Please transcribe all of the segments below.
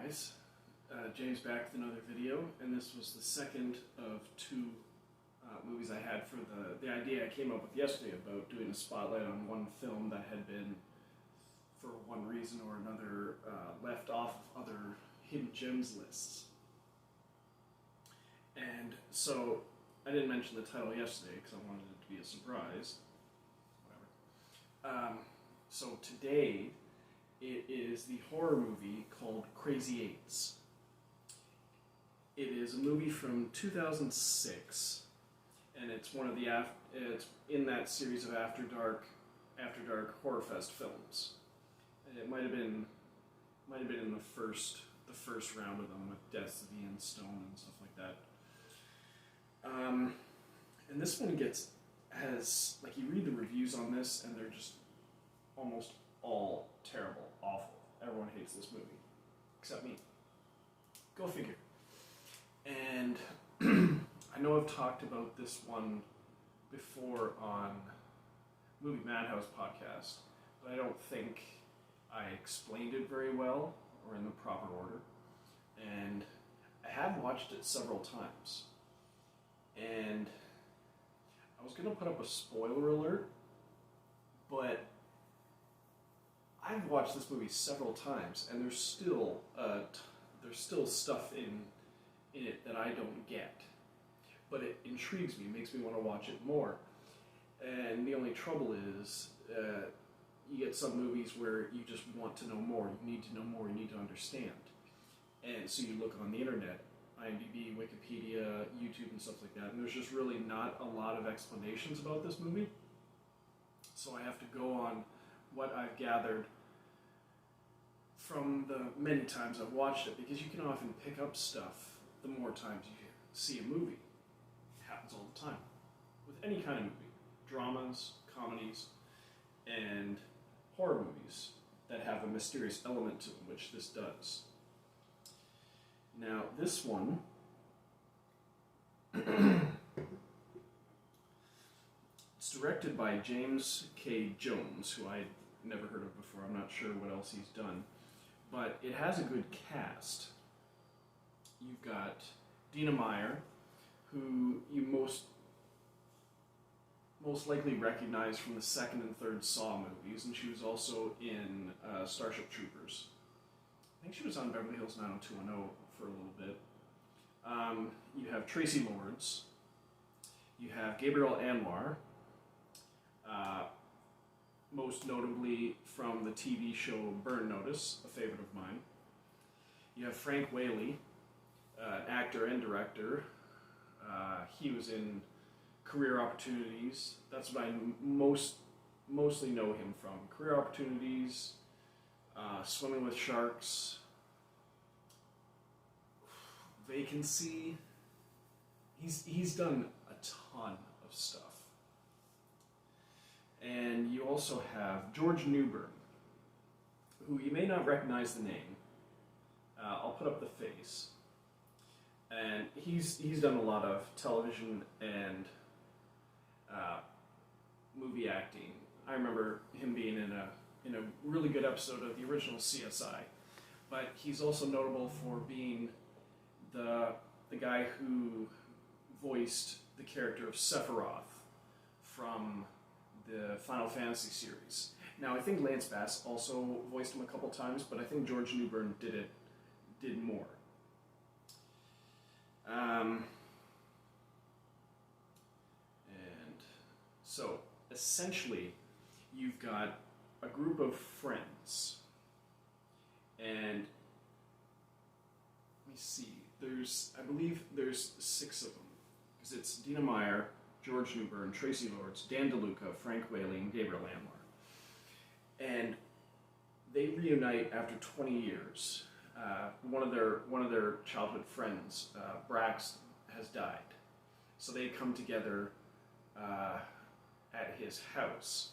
guys, James back with another video, and this was the second of two movies I had for the idea I came up with yesterday about doing a spotlight on one film that had been, for one reason or another, left off of other hidden gems lists. And so I didn't mention the title yesterday because I wanted it to be a surprise. Whatever. So today it is the horror movie called Crazy Eights. It is a movie from 2006, and it's one of the it's in that series of After Dark Horror Fest films. It might have been in the first round of them with Deaths of Ian Stone and stuff like that. And this one has like, you read the reviews on this and they're just almost all terrible, awful. Everyone hates this movie, except me. Go figure. And I know I've talked about this one before on Movie Madhouse podcast, but I don't think I explained it very well or in the proper order. And I have watched it several times. And I was going to put up a spoiler alert, but I've watched this movie several times, and there's still stuff in it that I don't get. But it intrigues me, makes me want to watch it more. And the only trouble is, you get some movies where you just want to know more, you need to know more, you need to understand. And so you look on the internet, IMDb, Wikipedia, YouTube, and stuff like that, and there's just really not a lot of explanations about this movie. So I have to go on what I've gathered from the many times I've watched it, because you can often pick up stuff the more times you see a movie. It happens all the time with any kind of movie. Dramas, comedies, and horror movies that have a mysterious element to them, which this does. Now, this one it's directed by James K. Jones, who I'd never heard of before. I'm not sure what else he's done. But it has a good cast. You've got Dina Meyer, who you most likely recognize from the second and third Saw movies, and she was also in Starship Troopers. I think she was on Beverly Hills 90210 for a little bit. You have Tracy Lords. You have Gabriel Anwar, most notably from the TV show Burn Notice, a favorite of mine. You have Frank Whaley, actor and director. He was in Career Opportunities. That's what I mostly know him from. Career Opportunities, Swimming with Sharks, Vacancy. He's done a ton of stuff. And you also have George Newbern, who you may not recognize the name. I'll put up the face. And he's done a lot of television and movie acting. I remember him being in a really good episode of the original CSI. But he's also notable for being the guy who voiced the character of Sephiroth from the Final Fantasy series. Now, I think Lance Bass also voiced him a couple times, but I think George Newbern did more. And so, essentially, you've got a group of friends, and let me see, I believe there's 6 of them, because it's Dina Meyer, George Newbern, Tracy Lords, Dan DeLuca, Frank Whaley, and Gabriel Anwar. And they reunite after 20 years. One of their childhood friends, Brax, has died. So they come together at his house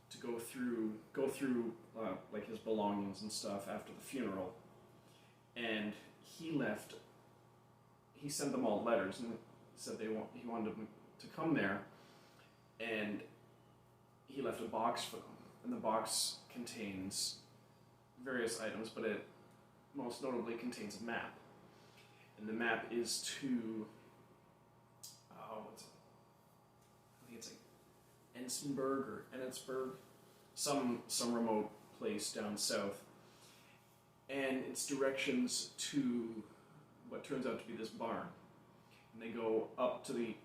to go through like his belongings and stuff after the funeral. And he sent them all letters and said he wanted them to come there, and he left a box for them. And the box contains various items, but most notably contains a map. And the map is to, what's it? I think it's like Ensenberg or Ennetsburg, some remote place down south. And it's directions to what turns out to be this barn. And they go up to the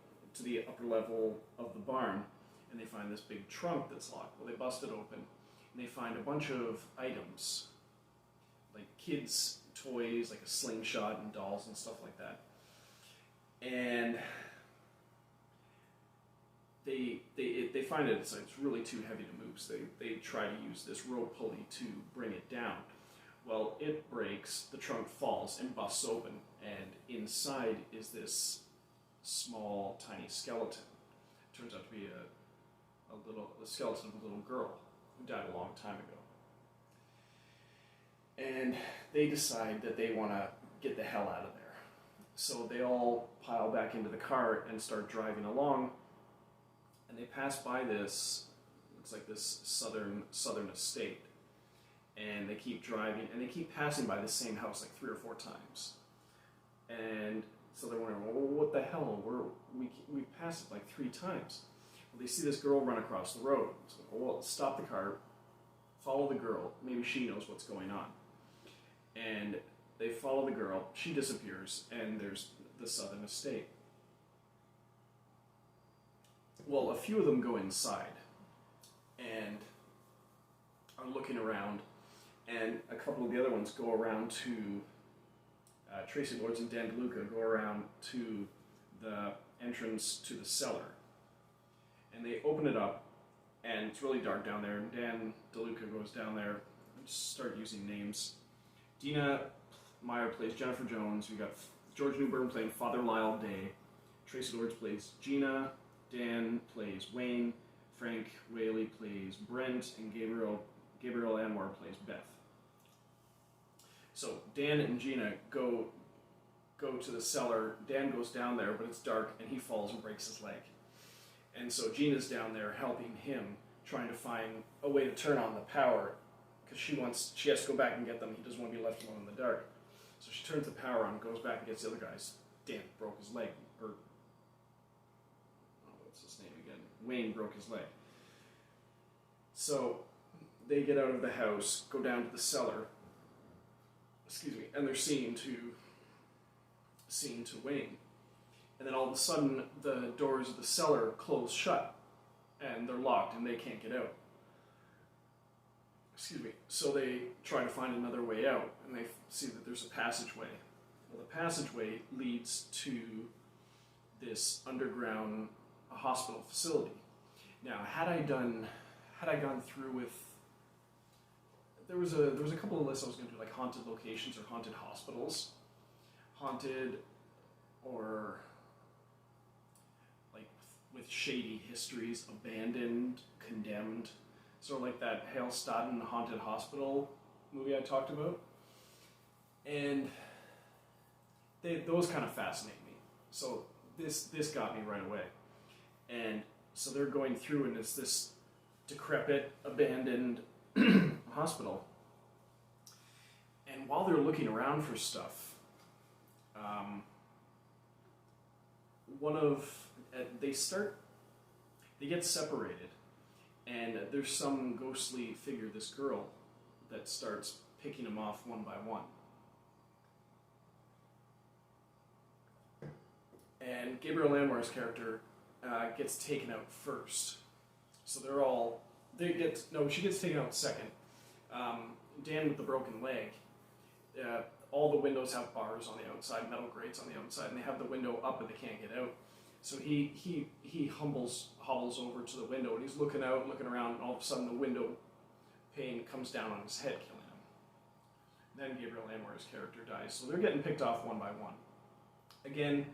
upper level of the barn, and they find this big trunk that's locked. Well, they bust it open, and they find a bunch of items, like kids' toys, like a slingshot and dolls and stuff like that. And they find it's really too heavy to move, so they try to use this rope pulley to bring it down. Well, it breaks, the trunk falls and busts open, and inside is this small, tiny skeleton. It turns out to be a skeleton of a little girl who died a long time ago. And they decide that they want to get the hell out of there. So they all pile back into the car and start driving along, and they pass by this, looks like this southern estate. And they keep driving, and they keep passing by the same house like 3 or 4 times. And so they're wondering, well, what the hell? We passed it like 3 times. Well, they see this girl run across the road. So, well, stop the car, follow the girl. Maybe she knows what's going on. And they follow the girl. She disappears, and there's the southern estate. Well, a few of them go inside and are looking around. And a couple of the other ones go around to, Tracy Lords and Dan DeLuca go around to the entrance to the cellar. And they open it up, and it's really dark down there, and Dan DeLuca goes down there and just start using names. Dina Meyer plays Jennifer Jones, we got George Newbern playing Father Lyle Day, Tracy Lords plays Gina, Dan plays Wayne, Frank Whaley plays Brent, and Gabriel Anwar plays Beth. So Dan and Gina go to the cellar. Dan goes down there, but it's dark, and he falls and breaks his leg. And so Gina's down there helping him, trying to find a way to turn on the power, because she has to go back and get them. He doesn't want to be left alone in the dark. So she turns the power on, goes back and gets the other guys. Dan broke his leg, or what's his name again? Wayne broke his leg. So they get out of the house, go down to the cellar, and they're seen to Wayne. And then all of a sudden, the doors of the cellar close shut, and they're locked, and they can't get out. So they try to find another way out, and they see that there's a passageway. Well, the passageway leads to this underground hospital facility. Now, had I gone through with, there was a couple of lists I was going to do, like haunted locations or haunted hospitals, haunted or like with shady histories, abandoned, condemned, sort of like that Hale Stodden Haunted Hospital movie I talked about. And those kind of fascinate me. So this got me right away. And so they're going through, and it's this decrepit, abandoned hospital. And while they're looking around for stuff, they get separated, and there's some ghostly figure, this girl, that starts picking them off one by one. And Gabriel Anwar's character gets taken out first. So she gets taken out second. Dan with the broken leg, all the windows have bars on the outside, metal grates on the outside, and they have the window up, but they can't get out. So he hobbles over to the window, and he's looking out, looking around, and all of a sudden the window pane comes down on his head, killing him. Then Gabriel Anwar's character dies. So they're getting picked off one by one. Again,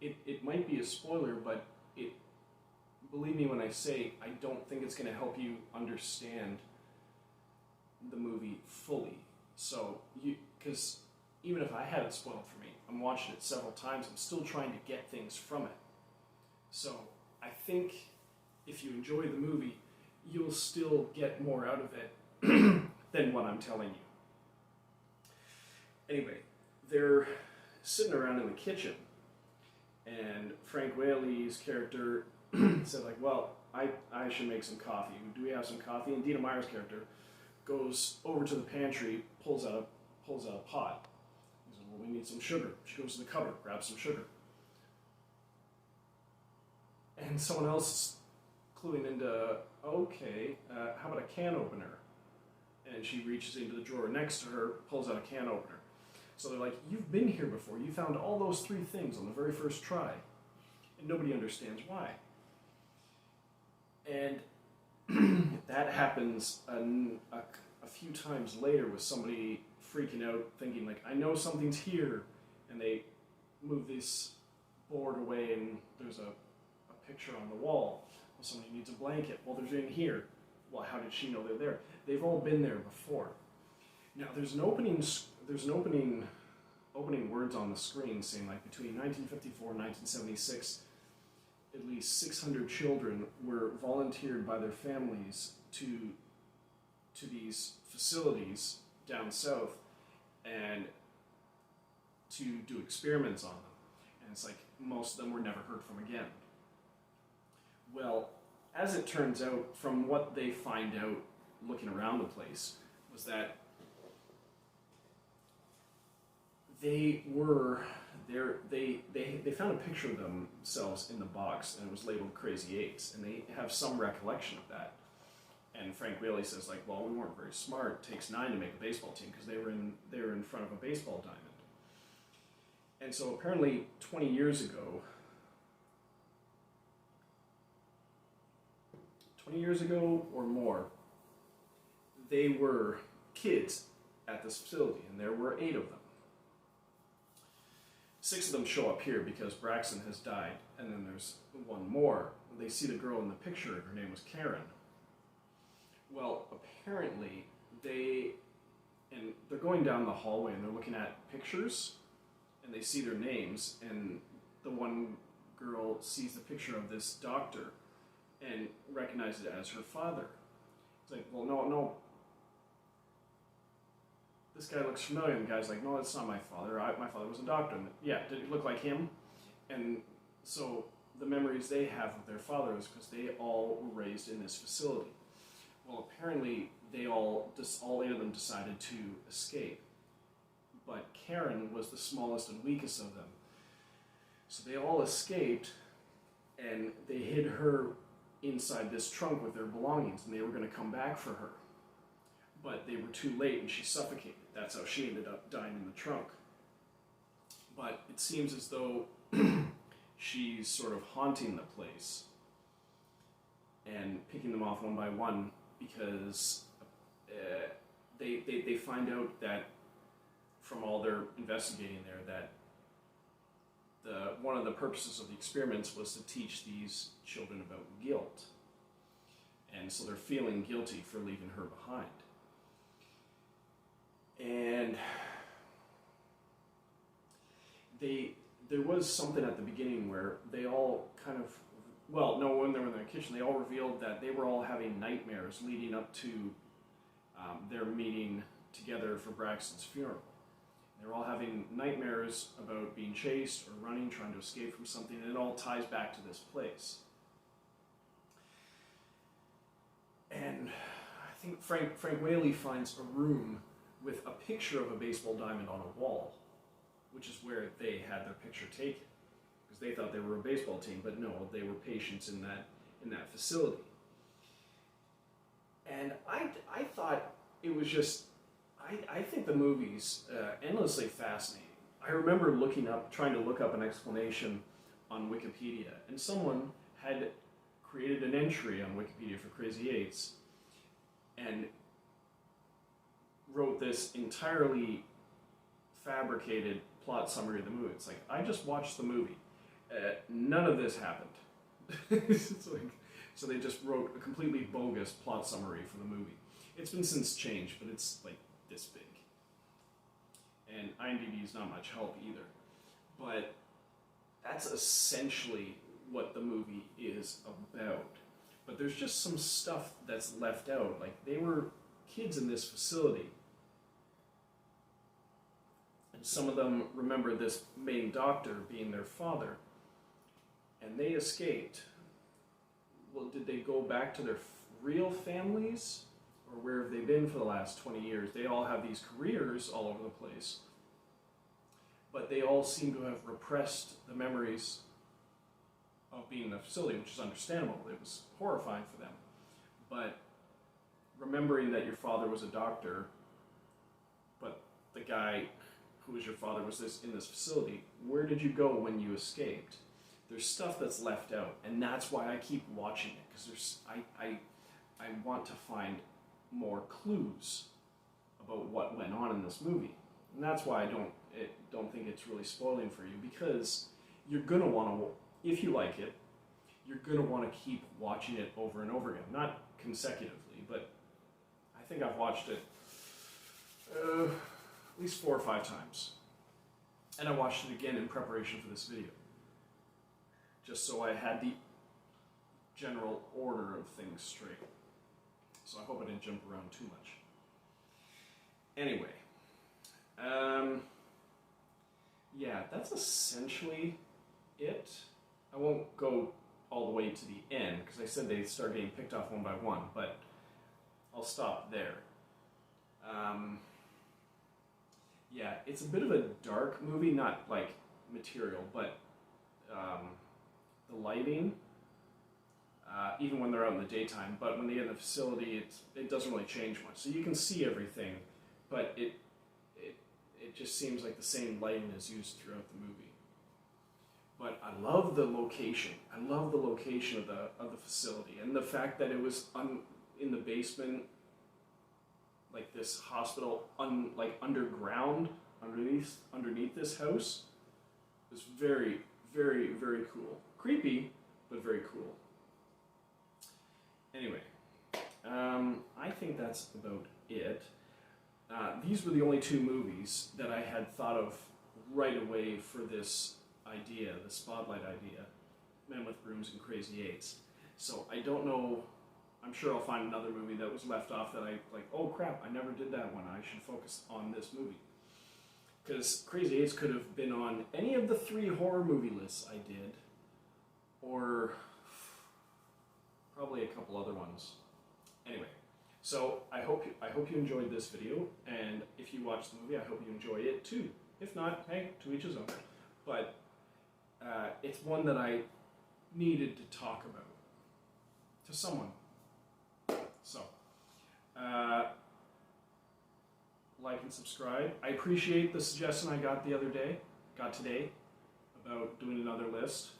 it might be a spoiler, but believe me when I say I don't think it's going to help you understand the movie fully. So, because even if I had it spoiled for me, I'm watching it several times, I'm still trying to get things from it. So, I think if you enjoy the movie, you'll still get more out of it than what I'm telling Anyway, they're sitting around in the kitchen, and Frank Whaley's character said, like, well, I should make some coffee. Do we have some coffee? And Dina Meyer's character goes over to the pantry, pulls out a pot. He says, well, we need some sugar. She goes to the cupboard, grabs some sugar. And someone else is cluing into, okay, how about a can opener? And she reaches into the drawer next to her, pulls out a can opener. So they're like, you've been here before. You found all those 3 things on the very first try. And nobody understands why. And that happens a few times later with somebody freaking out, thinking like, I know something's here. And they move this board away and there's a picture on the wall. Well, somebody needs a blanket. Well, there's in here. Well, how did she know they're there? They've all been there before. Now, there's an opening words on the screen saying like between 1954 and 1976, at least 600 children were volunteered by their families to these facilities down south and to do experiments on them. And it's like most of them were never heard from again. Well, as it turns out, from what they find out looking around the place, was that they found a picture of themselves in the box, and it was labeled Crazy Eights, and they have some recollection of that. And Frank Whaley says, like, well, we weren't very smart. It takes 9 to make a baseball team, because they were in front of a baseball diamond. And so apparently 20 years ago or more, they were kids at this facility, and there were 8 of them. 6 of them show up here because Braxton has died, and then there's 1 more. They see the girl in the picture, her name was Karen. Well, apparently they're going down the hallway and they're looking at pictures, and they see their names, and the one girl sees the picture of this doctor and recognizes it as her father. It's like, well, no, this guy looks familiar. And the guy's like, no, that's not my father. My father was a doctor. And yeah, did it look like him? And so the memories they have of their father is because they all were raised in this facility. Well, apparently all 8 of them decided to escape. But Karen was the smallest and weakest of them. So they all escaped, and they hid her inside this trunk with their belongings, and they were going to come back for her. But they were too late, and she suffocated. That's how she ended up dying in the trunk. But it seems as though she's sort of haunting the place and picking them off one by one, because they find out that from all their investigating there that one of the purposes of the experiments was to teach these children about guilt. And so they're feeling guilty for leaving her behind. And there was something at the beginning where they all kind of, when they were in their kitchen, they all revealed that they were all having nightmares leading up to their meeting together for Braxton's funeral. They were all having nightmares about being chased or running, trying to escape from something, and it all ties back to this place. And I think Frank Whaley finds a room with a picture of a baseball diamond on a wall, which is where they had their picture taken, because they thought they were a baseball team, but no, they were patients in that facility. And I thought it was just, I think the movie's endlessly fascinating. I remember trying to look up an explanation on Wikipedia, and someone had created an entry on Wikipedia for Crazy Eights and wrote this entirely fabricated plot summary of the movie. It's like, I just watched the movie. None of this happened. So they just wrote a completely bogus plot summary for the movie. It's been since changed, but it's like this big. And IMDb is not much help either. But that's essentially what the movie is about. But there's just some stuff that's left out. Like, they were kids in this facility And some of them remember this main doctor being their father. And they escaped. Well, did they go back to their real families? Or where have they been for the last 20 years? They all have these careers all over the place. But they all seem to have repressed the memories of being in the facility, which is understandable. It was horrifying for them. But remembering that your father was a doctor, but the guy who was your father was in this facility, where did you go when you escaped? There's stuff that's left out, and that's why I keep watching it, because I want to find more clues about what went on in this movie. And that's why I don't think it's really spoiling for you, because you're going to want to, if you like it, you're going to want to keep watching it over and over again. Not consecutively, but I think I've watched it at least 4 or 5 times. And I watched it again in preparation for this video, just so I had the general order of things straight. So I hope I didn't jump around too much. Anyway, yeah, that's essentially it. I won't go all the way to the end, because I said they start getting picked off one by one, but I'll stop there. Yeah, it's a bit of a dark movie, not like material, but the lighting, even when they're out in the daytime, but when they get in the facility, it doesn't really change much. So you can see everything, but it just seems like the same lighting is used throughout the movie. But I love the location. I love the location of the facility, and the fact that it was in the basement, like this hospital, like underground, underneath this house, was very, very, very cool. Creepy, but very cool. Anyway, I think that's about it. These were the only 2 movies that I had thought of right away for this idea, the spotlight idea, Men with Brooms and Crazy Eights. So I don't know, I'm sure I'll find another movie that was left off that I like, oh crap, I never did that one, I should focus on this movie. Because Crazy Eights could have been on any of the 3 horror movie lists I did, or probably a couple other ones. Anyway, so I hope you enjoyed this video, and if you watched the movie, I hope you enjoy it too. If not, hey, to each his own. But it's one that I needed to talk about to someone. So, like and subscribe. I appreciate the suggestion I got today, about doing another list.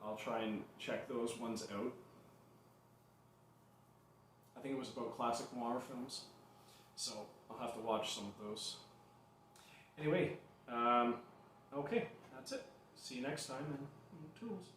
I'll try and check those ones out. I think it was about classic noir films, so I'll have to watch some of those. Anyway, okay, that's it. See you next time, and toodles.